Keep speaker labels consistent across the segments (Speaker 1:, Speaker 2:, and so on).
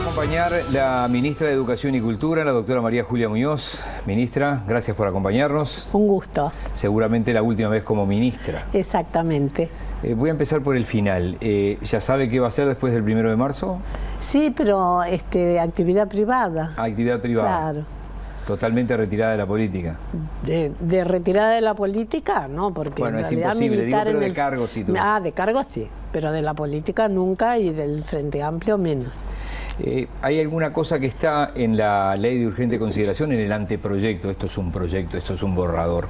Speaker 1: Acompañar la ministra de Educación y Cultura, la doctora María Julia Muñoz. Ministra, gracias por acompañarnos.
Speaker 2: Un gusto.
Speaker 1: Seguramente la última vez como ministra.
Speaker 2: Exactamente.
Speaker 1: Voy a empezar por el final. ¿Ya sabe qué va a hacer después del 1 de marzo?
Speaker 2: Sí, pero actividad privada.
Speaker 1: Actividad privada.
Speaker 2: Claro.
Speaker 1: Totalmente retirada de la política.
Speaker 2: De retirada de la política, no, porque
Speaker 1: bueno,
Speaker 2: en
Speaker 1: es
Speaker 2: realidad
Speaker 1: imposible,
Speaker 2: militar
Speaker 1: digo, pero
Speaker 2: en
Speaker 1: de cargos sí.
Speaker 2: De cargos sí, pero de la política nunca y del Frente Amplio menos.
Speaker 1: ¿Hay alguna cosa que está en la ley de urgente consideración, en el anteproyecto? Esto es un proyecto, esto es un borrador.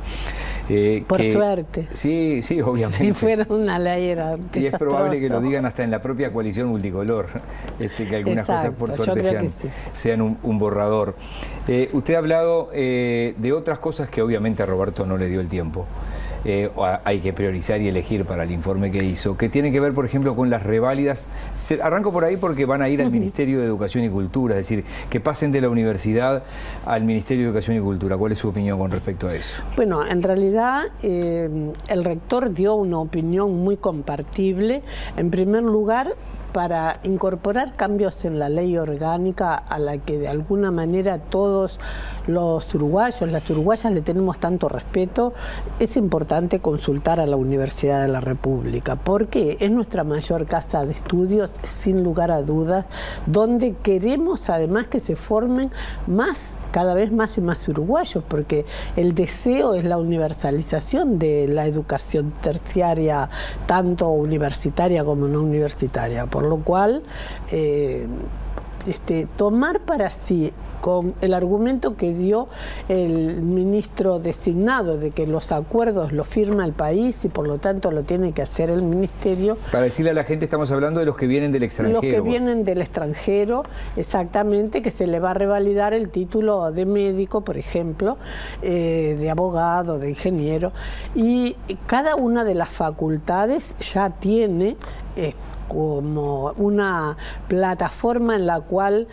Speaker 2: Por suerte.
Speaker 1: Sí, sí, obviamente.
Speaker 2: Si fuera una ley era
Speaker 1: desastroso. Y es probable que lo digan hasta en la propia coalición multicolor, que algunas cosas por suerte sean un borrador. Usted ha hablado de otras cosas que obviamente a Roberto no le dio el tiempo. Hay que priorizar y elegir para el informe que hizo, que tiene que ver, por ejemplo, con las reválidas. Arranco por ahí porque van a ir al Ministerio de Educación y Cultura, es decir, que pasen de la universidad al Ministerio de Educación y Cultura. ¿Cuál es su opinión con respecto a eso?
Speaker 2: Bueno, en realidad el rector dio una opinión muy compartible. En primer lugar, para incorporar cambios en la ley orgánica a la que de alguna manera todos los uruguayos, las uruguayas le tenemos tanto respeto, es importante consultar a la Universidad de la República, porque es nuestra mayor casa de estudios, sin lugar a dudas, donde queremos además que se formen cada vez más y más uruguayos, porque el deseo es la universalización de la educación terciaria, tanto universitaria como no universitaria, por lo cual tomar para sí, con el argumento que dio el ministro designado de que los acuerdos los firma el país y por lo tanto lo tiene que hacer el ministerio.
Speaker 1: Para decirle a la gente, estamos hablando de los que vienen del extranjero.
Speaker 2: Los que vienen del extranjero, exactamente, que se le va a revalidar el título de médico, por ejemplo, de abogado, de ingeniero, y cada una de las facultades ya tiene como una plataforma en la cual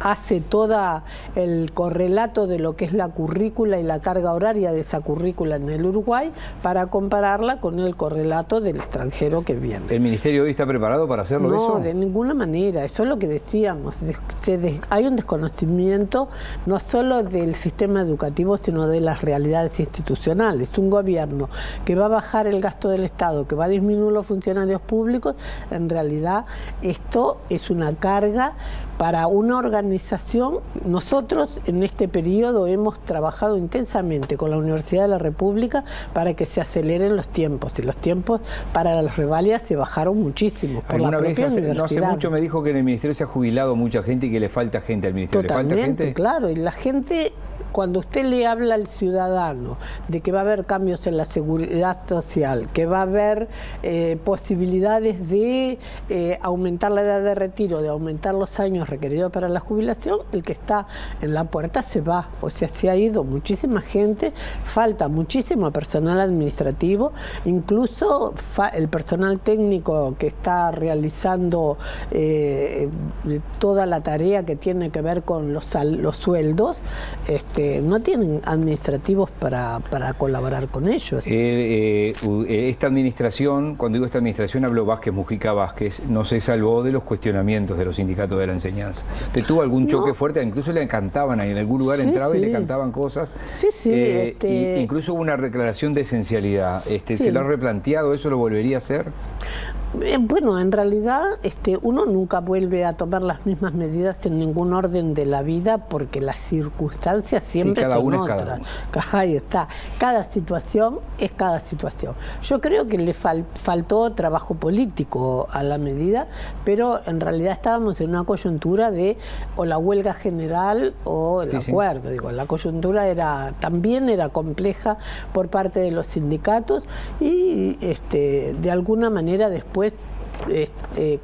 Speaker 2: hace todo el correlato de lo que es la currícula y la carga horaria de esa currícula en el Uruguay para compararla con el correlato del extranjero que viene.
Speaker 1: ¿El Ministerio hoy está preparado para hacerlo eso?
Speaker 2: No, de ninguna manera. Eso es lo que decíamos. Hay un desconocimiento no solo del sistema educativo, sino de las realidades institucionales. Un gobierno que va a bajar el gasto del Estado, que va a disminuir los funcionarios públicos, en realidad esto es una carga para una organización. Nosotros en este periodo hemos trabajado intensamente con la Universidad de la República para que se aceleren los tiempos, y los tiempos para las reválidas se bajaron muchísimo por la propia universidad.
Speaker 1: No hace mucho me dijo que en el Ministerio se ha jubilado mucha gente y que le falta gente al Ministerio.
Speaker 2: Totalmente,
Speaker 1: ¿le falta gente?
Speaker 2: Claro, y la gente, cuando usted le habla al ciudadano de que va a haber cambios en la seguridad social, que va a haber posibilidades de aumentar la edad de retiro, de aumentar los años requeridos para la jubilación, el que está en la puerta se va. O sea, se ha ido muchísima gente, falta muchísimo personal administrativo, incluso el personal técnico que está realizando toda la tarea que tiene que ver con los sueldos, no tienen administrativos para colaborar con ellos.
Speaker 1: Esta administración, cuando digo esta administración, hablo Mujica Vázquez, no se salvó de los cuestionamientos de los sindicatos de la enseñanza. ¿Usted tuvo algún choque fuerte? Incluso le cantaban ahí, en algún lugar entraba y le cantaban cosas.
Speaker 2: Sí,
Speaker 1: incluso hubo una declaración de esencialidad. ¿Se lo ha replanteado? ¿Eso lo volvería a hacer?
Speaker 2: Bueno, en realidad uno nunca vuelve a tomar las mismas medidas en ningún orden de la vida porque las circunstancias siempre son otras. Ahí está. Cada situación es cada situación. Yo creo que le faltó trabajo político a la medida, pero en realidad estábamos en una coyuntura de o la huelga general o el acuerdo. Digo, la coyuntura también era compleja por parte de los sindicatos y de alguna manera después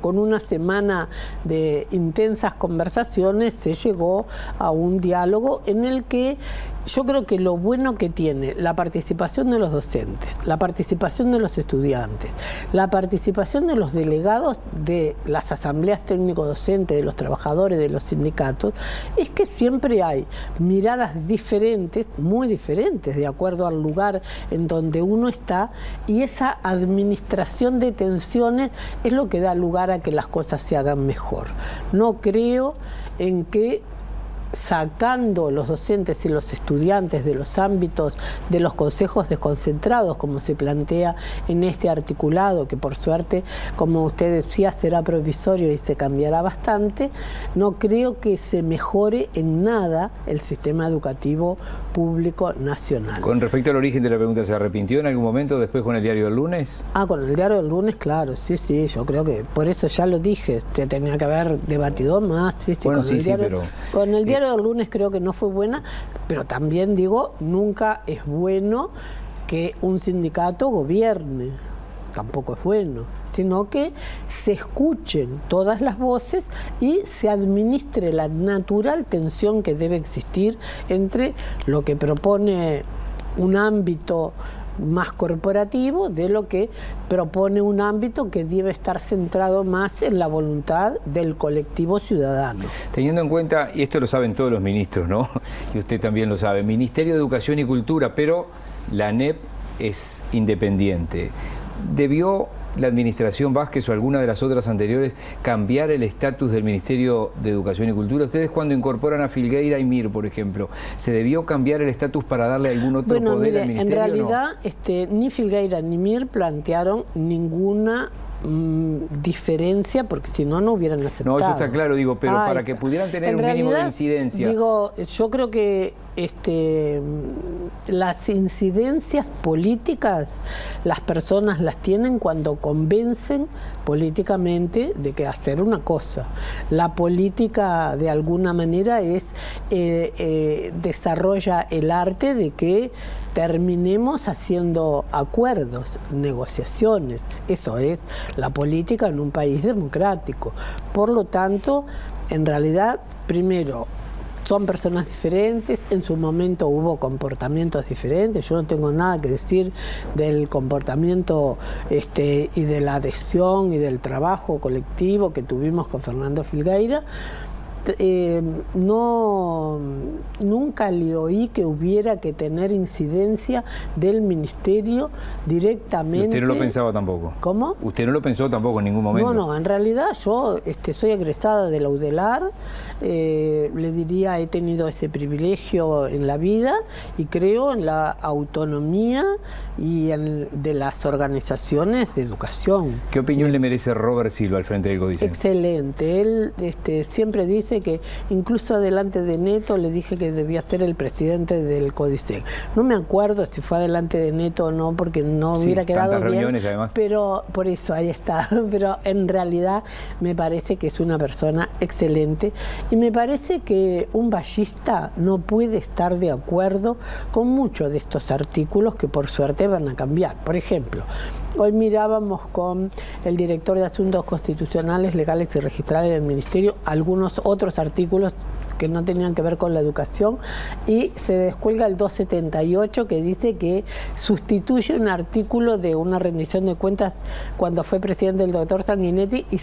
Speaker 2: con una semana de intensas conversaciones se llegó a un diálogo en el que yo creo que lo bueno que tiene la participación de los docentes, la participación de los estudiantes, la participación de los delegados de las asambleas técnico-docentes, de los trabajadores, de los sindicatos, es que siempre hay miradas diferentes, muy diferentes, de acuerdo al lugar en donde uno está, y esa administración de tensiones es lo que da lugar a que las cosas se hagan mejor. No creo en que sacando los docentes y los estudiantes de los ámbitos de los consejos desconcentrados, como se plantea en este articulado, que por suerte, como usted decía, será provisorio y se cambiará bastante, no creo que se mejore en nada el sistema educativo público nacional.
Speaker 1: Con respecto al origen de la pregunta, ¿se arrepintió en algún momento después con el diario del lunes?
Speaker 2: Con el diario del lunes, claro, sí, yo creo que por eso ya lo dije, se tenía que haber debatido más.
Speaker 1: Bueno,
Speaker 2: con el diario del lunes creo que no fue buena, pero también digo, nunca es bueno que un sindicato gobierne, tampoco es bueno, sino que se escuchen todas las voces y se administre la natural tensión que debe existir entre lo que propone un ámbito más corporativo de lo que propone un ámbito que debe estar centrado más en la voluntad del colectivo ciudadano.
Speaker 1: Teniendo en cuenta, y esto lo saben todos los ministros, ¿no? Y usted también lo sabe, Ministerio de Educación y Cultura, pero la ANEP es independiente. ¿Debió la administración Vázquez o alguna de las otras anteriores cambiar el estatus del Ministerio de Educación y Cultura? Ustedes cuando incorporan a Filgueira y Mir, por ejemplo, ¿se debió cambiar el estatus para darle algún otro poder al Ministerio?
Speaker 2: En realidad, ni Filgueira ni Mir plantearon ninguna diferencia, porque si no, no hubieran aceptado.
Speaker 1: No, eso está claro, digo, pero para que pudieran tener un mínimo de incidencia.
Speaker 2: Digo, yo creo que las incidencias políticas las personas las tienen cuando convencen políticamente de que hacer una cosa. La política de alguna manera desarrolla el arte de que terminemos haciendo acuerdos, negociaciones. Eso es la política en un país democrático. Por lo tanto, en realidad, primero, son personas diferentes, en su momento hubo comportamientos diferentes, yo no tengo nada que decir del comportamiento y de la adhesión y del trabajo colectivo que tuvimos con Fernando Filgueira. Nunca le oí que hubiera que tener incidencia del ministerio directamente.
Speaker 1: ¿Usted no lo pensaba tampoco?
Speaker 2: ¿Cómo?
Speaker 1: ¿Usted no lo pensó tampoco en ningún momento?
Speaker 2: No, en realidad yo soy egresada de la UDELAR, le diría, he tenido ese privilegio en la vida y creo en la autonomía y de las organizaciones de educación.
Speaker 1: ¿Qué opinión le merece Robert Silva al frente del CODICEN?
Speaker 2: Excelente. Él siempre dice que incluso delante de Neto le dije que debía ser el presidente del CODICEN. No me acuerdo si fue delante de Neto o no, porque no hubiera quedado bien. Reuniones, además. Pero por eso ahí está. Pero en realidad me parece que es una persona excelente y me parece que un vallista no puede estar de acuerdo con muchos de estos artículos que por suerte van a cambiar. Por ejemplo, hoy mirábamos con el director de Asuntos Constitucionales, Legales y Registrales del Ministerio algunos otros artículos que no tenían que ver con la educación y se descuelga el 278 que dice que sustituye un artículo de una rendición de cuentas cuando fue presidente el doctor Sanguinetti y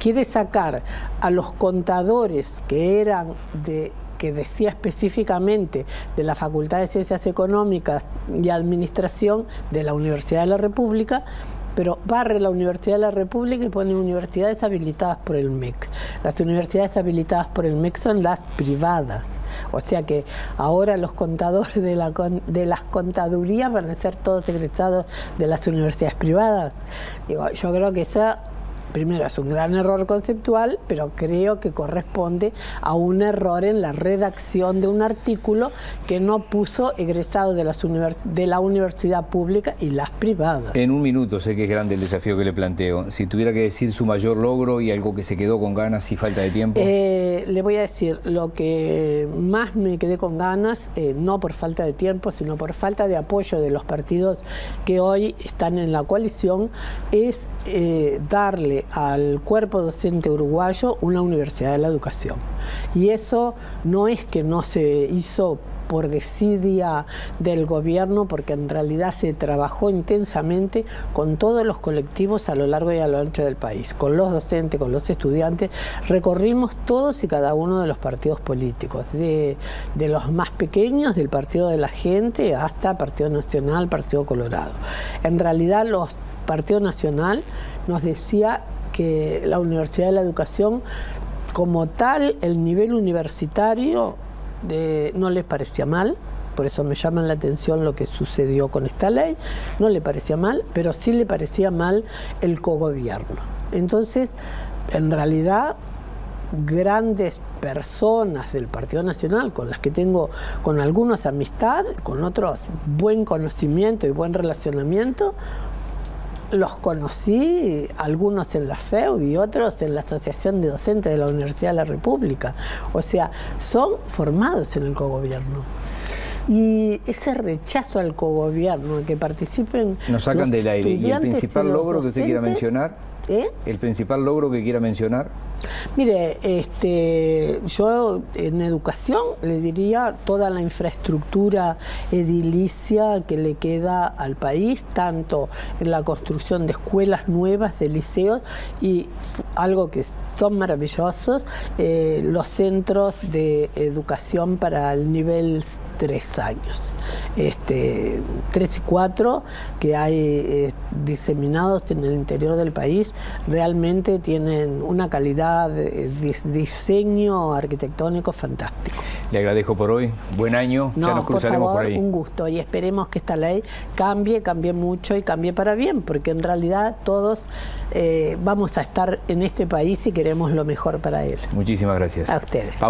Speaker 2: quiere sacar a los contadores que eran que decía específicamente de la Facultad de Ciencias Económicas y Administración de la Universidad de la República, pero barre la Universidad de la República y pone universidades habilitadas por el MEC. Las universidades habilitadas por el MEC son las privadas. O sea que ahora los contadores de las contadurías van a ser todos egresados de las universidades privadas. Digo, yo creo que primero, es un gran error conceptual, pero creo que corresponde a un error en la redacción de un artículo que no puso egresado de la universidad pública y las privadas.
Speaker 1: En un minuto, sé que es grande el desafío que le planteo. Si tuviera que decir su mayor logro y algo que se quedó con ganas y falta de tiempo.
Speaker 2: Le voy a decir, lo que más me quedé con ganas, no por falta de tiempo, sino por falta de apoyo de los partidos que hoy están en la coalición, es darle al cuerpo docente uruguayo una universidad de la educación. Y eso no es que no se hizo por desidia del gobierno, porque en realidad se trabajó intensamente con todos los colectivos a lo largo y a lo ancho del país, con los docentes, con los estudiantes. Recorrimos todos y cada uno de los partidos políticos, de los más pequeños, del Partido de la Gente, hasta Partido Nacional, Partido Colorado. En realidad los Partido Nacional nos decía que la Universidad de la Educación, como tal, el nivel universitario no les parecía mal, por eso me llama la atención lo que sucedió con esta ley, no le parecía mal, pero sí le parecía mal el cogobierno. Entonces, en realidad, grandes personas del Partido Nacional, con las que tengo con algunos amistad, con otros buen conocimiento y buen relacionamiento, los conocí, algunos en la FEU y otros en la Asociación de Docentes de la Universidad de la República. O sea, son formados en el cogobierno. Y ese rechazo al cogobierno, que participen...
Speaker 1: Nos sacan del aire. ¿Y el principal logro que usted quiera mencionar? ¿El principal logro que quiera mencionar?
Speaker 2: Mire, yo en educación le diría toda la infraestructura edilicia que le queda al país, tanto en la construcción de escuelas nuevas, de liceos, y algo que son maravillosos, los centros de educación para el nivel 3 años, 3 y 4 que hay diseminados en el interior del país, realmente tienen una calidad de diseño arquitectónico fantástico.
Speaker 1: Le agradezco por hoy, buen año, ya nos cruzaremos por ahí.
Speaker 2: Un gusto, y esperemos que esta ley cambie mucho y cambie para bien, porque en realidad todos vamos a estar en este país y queremos lo mejor para él.
Speaker 1: Muchísimas gracias.
Speaker 2: A ustedes.